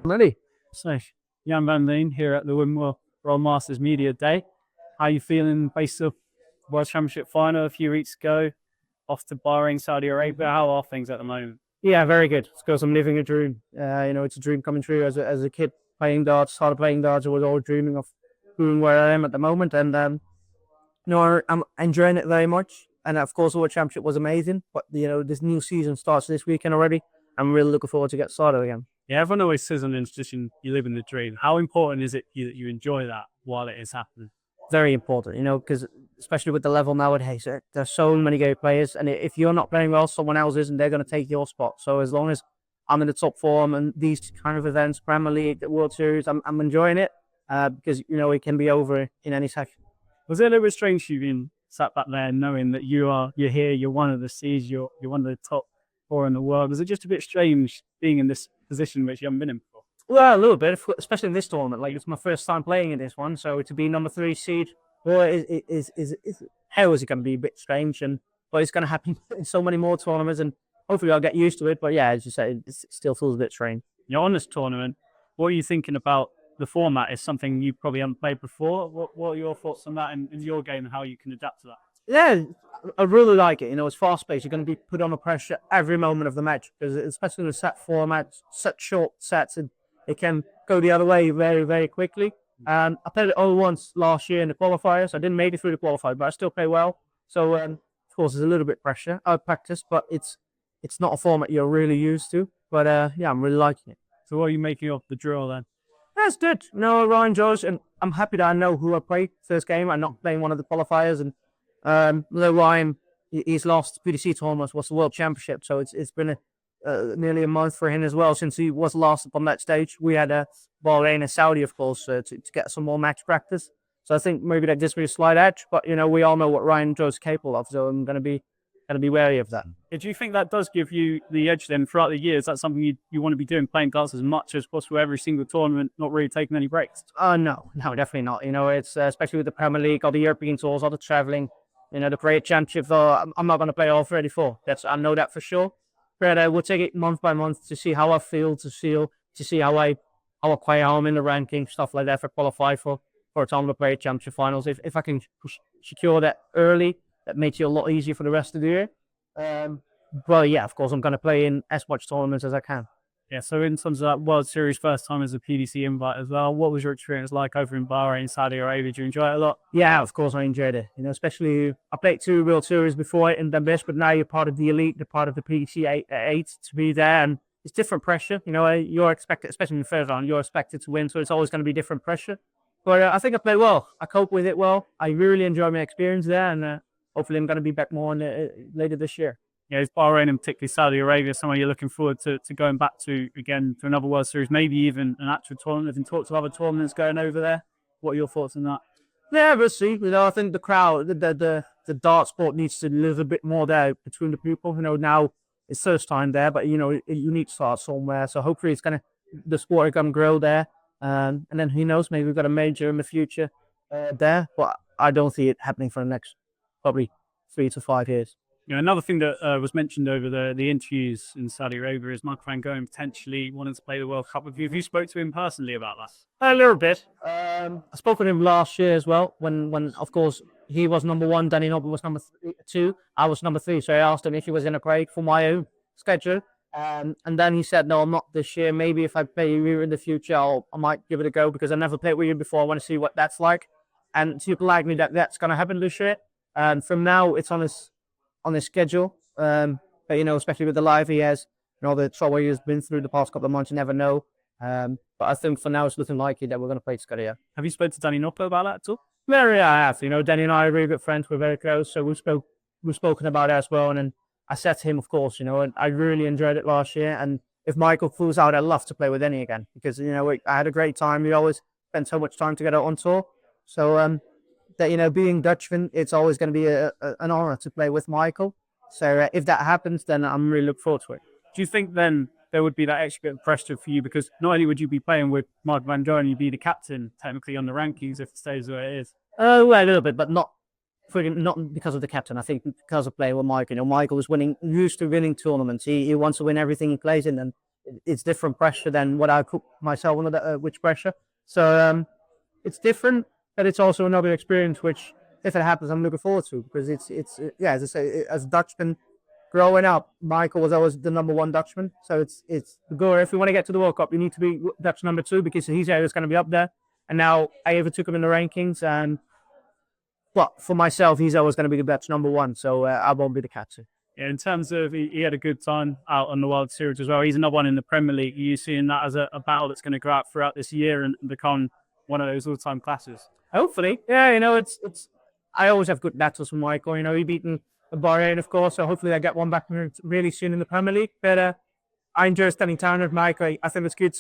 Ready? So, Gian van Veen here at the Winmau World Masters Media Day. How are you feeling based off World Championship final a few weeks ago, off to Bahrain, Saudi Arabia? How are things at the moment? Yeah, very good. It's because I'm living a dream. It's a dream coming true. As a kid playing darts, started playing darts, I was always dreaming of being where I am at the moment. And I'm enjoying it very much. And of course, the World Championship was amazing. But this new season starts this weekend already. I'm really looking forward to get started again. Yeah, everyone always says on the institution, you live in the dream. How important is it to you that you enjoy that while it is happening? Very important, because especially with the level nowadays, there's so many great players, and if you're not playing well, someone else is, and they're going to take your spot. So as long as I'm in the top form and these kind of events, Premier League, the World Series, I'm enjoying it because it can be over in any second. Was it a little bit strange you being sat back there knowing that you're here, you're one of the C's, you're one of the top four in the world? Was it just a bit strange being in this position which you haven't been in before? Well, a little bit, especially in this tournament. Like, it's my first time playing in this one, so to be number 3 seed, well, how is it going to be a bit strange? But it's going to happen in so many more tournaments, and hopefully I'll get used to it. But yeah, as you say, it still feels a bit strange. You're on this tournament. What are you thinking about the format? Is something you probably haven't played before. What are your thoughts on that in your game and how you can adapt to that? Yeah, I really like it. It's fast-paced. You're going to be put under pressure every moment of the match, because especially in a set format, such short sets, and it can go the other way very, very quickly. I played it only once last year in the qualifiers. I didn't make it through the qualifier, but I still play well. So, of course, there's a little bit of pressure. I practice, but it's not a format you're really used to. But, yeah, I'm really liking it. So what are you making of the drill then? That's good. Ryan Joyce, and I'm happy that I know who I played first game. I'm not playing one of the qualifiers. And Ryan, his last PDC tournament was the World Championship. So it's been nearly a month for him as well since he was last up on that stage. We had Bahrain and Saudi, of course, to get some more match practice. So I think maybe that gives me a slight edge. But we all know what Ryan Joyce is capable of, so I'm going to be wary of that. Do you think that does give you the edge then throughout the year? Is that something you want to be doing, playing darts as much as possible every single tournament, not really taking any breaks? No, definitely not. It's especially with the Premier League, all the European tours, all the traveling. The Great Championship, I'm not going to play all 34. I know that for sure. But we'll take it month by month to see how I feel, to see how I acquire home in the ranking, stuff like that, for qualify for a tournament Great Championship finals. If I can secure that early, that makes it a lot easier for the rest of the year. But yeah, of course, I'm going to play in as much tournaments as I can. Yeah, so in terms of that World Series first time as a PDC invite as well, what was your experience like over in Bahrain, Saudi Arabia? Did you enjoy it a lot? Yeah, of course I enjoyed it. Especially I played 2 World Series before in the best, but now you're part of the elite, you're part of the PDC 8 to be there, and it's different pressure. You're expected, especially in the first round, you're expected to win, so it's always going to be different pressure. But I think I played well. I coped with it well. I really enjoyed my experience there, and hopefully I'm going to be back more later this year. Yeah, it's Bahrain and particularly Saudi Arabia, somewhere you're looking forward to going back to again to another World Series, maybe even an actual tournament. Have you talked to other tournaments going over there? What are your thoughts on that? Yeah, we'll see. I think the crowd, the dart sport needs to live a bit more there between the people. Now it's first time there, but you need to start somewhere. So hopefully the sport is gonna grow there, and then who knows, maybe we've got a major in the future there. But I don't see it happening for the next probably 3 to 5 years. Another thing that was mentioned over the interviews in Saudi Arabia is Michael van Gerwen potentially wanting to play the World Cup with you. Have you spoke to him personally about that? A little bit. I spoke with him last year as well, when of course he was number 1, Danny Noppert was number 2, I was number 3. So I asked him if he was in a break for my own schedule, and then he said, "No, I'm not this year. Maybe if I play you in the future, I might give it a go, because I never played with you before. I want to see what that's like." And people like me that's going to happen this year. And from now, it's on his schedule, but especially with the life he has, the trouble he's been through the past couple of months, you never know. But I think for now it's looking likely that we're going to play together. Yeah. Have you spoken to Danny Noppert about that at all? Very, I have. Danny and I are really good friends. We're very close, so we've spoken about it as well. And then I said to him, of course, and I really enjoyed it last year. And if Michael pulls out, I'd love to play with Danny again, because I had a great time. We always spent so much time together on tour. So that being Dutchman, it's always going to be an honor to play with Michael. So if that happens, then I'm really looking forward to it. Do you think then there would be that extra bit of pressure for you, because not only would you be playing with Michael van Gerwen, you'd be the captain technically on the rankings if it stays where it is? Well, a little bit, but not because of the captain. I think because of playing with Michael. Michael is used to winning tournaments. He wants to win everything he plays in, and it's different pressure than what I put myself under, which pressure. So it's different, but it's also another experience which, if it happens, I'm looking forward to, because it's yeah, as I say, as a Dutchman growing up, Michael was always the number one Dutchman. So it's the goal. If we want to get to the World Cup, you need to be Dutch number 2, because he's always going to be up there. And now I overtook him in the rankings, and well, for myself, he's always going to be the Dutch number 1. So I won't be the catcher. Yeah, in terms of he had a good time out on the World Series as well. He's another one in the Premier League. Are you seeing that as a battle that's going to go out throughout this year and become one of those all-time classes? Hopefully, yeah. It's. I always have good battles with Michael. He beaten Bahrain, of course. So hopefully I get one back really soon in the Premier League. But I enjoy spending time with Michael. I think it's good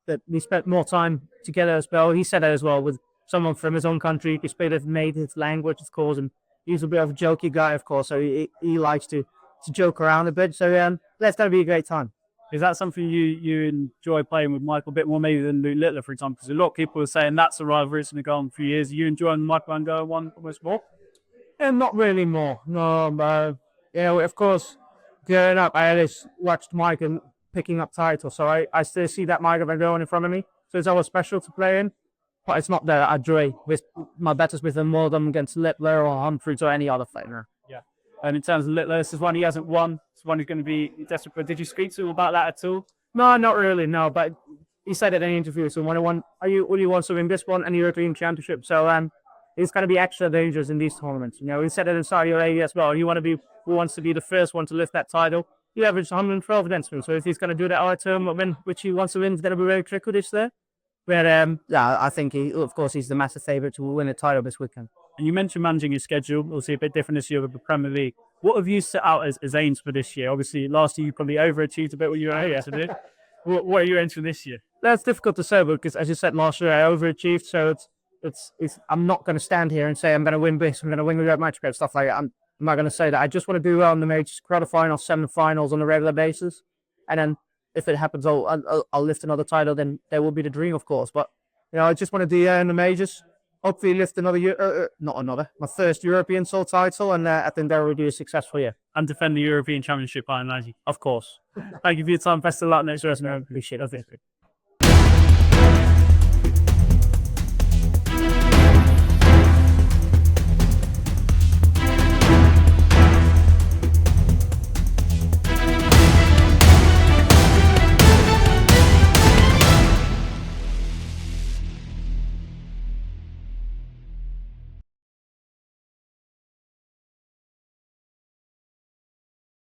that we spent more time together as well. He said that as well, with someone from his own country. He spoke his native language, of course, and he's a bit of a jokey guy, of course. So he likes to joke around a bit. So that's going to be a great time. Is that something you enjoy playing with Michael a bit more maybe than Luke Littler, for example? Because a lot of people are saying that's a rivalry that's going to go on for years. Are you enjoying the Michael van Gerwen one almost more? Yeah, not really more. No, but of course, growing up, I always watched Michael picking up titles. So I still see that Michael van Gerwen in front of me. So it's always special to play in. But it's not that I enjoy with my battles with him more than against Littler or Humphries or any other fighter. Yeah. And in terms of Littler, this is one he hasn't won. It's one who's going to be desperate. But did you speak to him about that at all? No, not really. No, but he said it in an interview. So will you want to win this one and the European Championship? So it's going to be extra dangerous in these tournaments. He said it in Saudi Arabia as well. Who wants to be the first one to lift that title? He averaged 112 against him. So if he's going to do that all term, which he wants to win, it's going to be very tricky this there. But I think he's the massive favourite to win a title this weekend. And you mentioned managing your schedule. Obviously, a bit different this year with the Premier League. What have you set out as aims for this year? Obviously, last year you probably overachieved a bit what you were aiming to do. What are you entering this year? That's difficult to say, because as you said last year, I overachieved. So it's I'm not going to stand here and say I'm going to win this, I'm going to win without match grade, stuff like that. I'm not going to say that. I just want to do well in the majors, quarterfinals, semi-finals on a regular basis, and then if it happens, I'll lift another title. Then there will be the dream, of course. But I just want to do in the majors. Hopefully, lift my first European sole title, and I think that will be a successful year. And defend the European Championship, I imagine. Of course. Thank you for your time. Best of luck next race. Appreciate it.